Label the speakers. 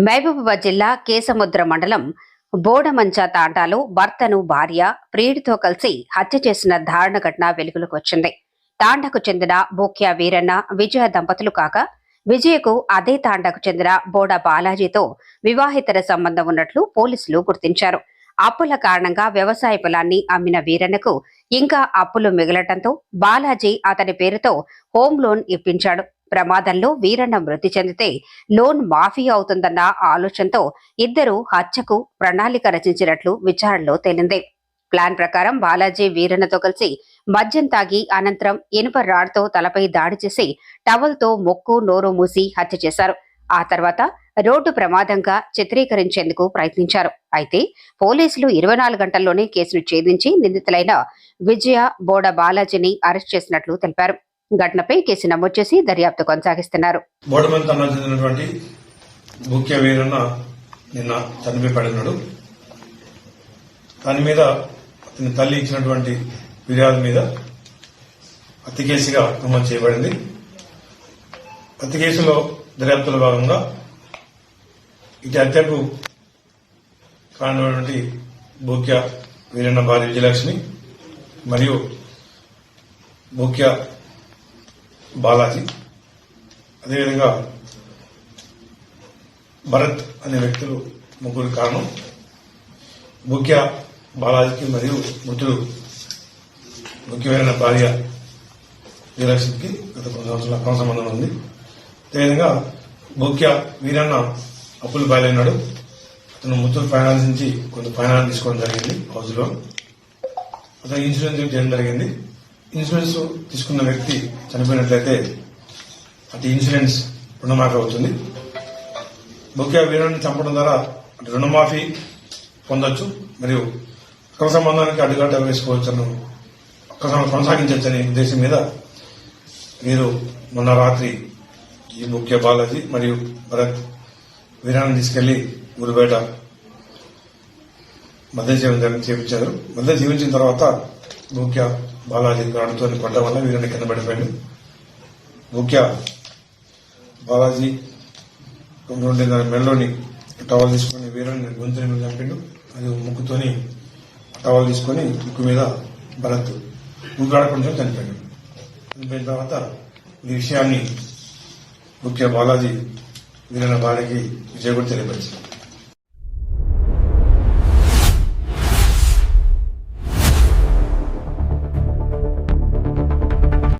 Speaker 1: మహబూబాబాద్ జిల్లా కేసముద్ర మండలం బోడమంచ తాండాలో భర్తను భార్య ప్రియుడితో కలిసి హత్య చేసిన దారుణ ఘటన వెలుగులోకి వచ్చింది. తాండాకు చెందిన బోక్యా వీరన్న విజయ దంపతులు కాగా, విజయకు అదే తాండాకు చెందిన బోడ బాలాజీతో వివాహితర సంబంధం ఉన్నట్లు పోలీసులు గుర్తించారు. అప్పుల కారణంగా వ్యవసాయ పొలాన్ని అమ్మిన వీరన్నకు ఇంకా అప్పులు మిగలటంతో బాలాజీ అతని పేరుతో హోం లోన్ ఇప్పించాడు. ప్రమాదంలో వీరన్న మృతి చెందితే లోన్ మాఫీ అవుతుందన్న ఆలోచనతో ఇద్దరు హత్యకు ప్రణాళిక రచించినట్లు విచారణలో తేలింది. ప్లాన్ ప్రకారం బాలాజీ వీరన్నతో కలిసి మద్యం తాగి అనంతరం ఇనుప రాడ్తో తలపై దాడి చేసి టవల్తో ముక్కు నోరు మూసి హత్య చేశారు. ఆ తర్వాత రోడ్డు ప్రమాదంగా చిత్రీకరించేందుకు ప్రయత్నించారు. అయితే పోలీసులు 24 గంటల్లోనే కేసును ఛేదించి నిందితులైన విజయ, బోడ బాలాజీని అరెస్ట్ చేసినట్లు తెలిపారు. ఘటనపై కేసు నమోదు చేసి దర్యాప్తు కొనసాగిస్తున్నారు.
Speaker 2: నిన్న చనిపోయి పడినాడు. దాని మీద అతని తల్లి ఇచ్చినటువంటి ఫిర్యాదు మీద హత్య కేసుగా నమోదు చేయబడింది. హత్య కేసులో దర్యాప్తులో భాగంగా ఇటు హత్యకు కారణమైనటువంటి బోక్యా వీరన్న భార్య విజయలక్ష్మి మరియు బోక్యా బాలాజీ, అదేవిధంగా భరత్ అనే వ్యక్తులు ముగ్గురు కారణం. బోక్యా బాలాజీకి మరియు మృతుడు ముఖ్యమైన భార్య విజయలక్ష్మికి గత కొన్ని సంవత్సరాల అక్రమ సంబంధం ఉంది. అదేవిధంగా బోక్యా వీరన్న అప్పులు బయలున్నాడు. అతను ముత్తూరు ఫైనాన్స్ నుంచి కొంత ఫైనాన్స్ తీసుకోవడం జరిగింది. హౌస్ లోన్ అతను ఇన్సూరెన్స్ చేయడం జరిగింది. ఇన్సూరెన్స్ తీసుకున్న వ్యక్తి చనిపోయినట్లయితే అటు ఇన్సూరెన్స్ రుణమాఫీ అవుతుంది. బోక్యా వీరాన్ని చంపడం ద్వారా అటు రుణమాఫీ పొందొచ్చు మరియు అక్రమ సంబంధానికి అడ్డుకట్ట వేసుకోవచ్చను కొనసాగించవచ్చనే ఉద్దేశం మీద వీరు మొన్న రాత్రి ఈ బోక్యా బాలాజీ మరియు భరత్ వీరాన్ని తీసుకెళ్లి ఊరు బయట మధ్య జీవనం చేయించారు. మధ్య జీవించిన తర్వాత బోక్యా బాలాజీ రాడుతో కొట్టడం వల్ల వీరని కింద పడిపోయాడు. బోక్యా బాలాజీ మెడలోని టవల్ తీసుకుని వీరని గొంతుని మీద చంపిండు. అది ముక్కుతోని టవల్ తీసుకుని ముక్కు మీద భరత్ ముగ్గాడకుండా చనిపోయాడు. చనిపోయిన తర్వాత ఈ విషయాన్ని బోక్యా బాలాజీ వీరన్న భార్యకి విజయ కూడా తెలియపరిచారు.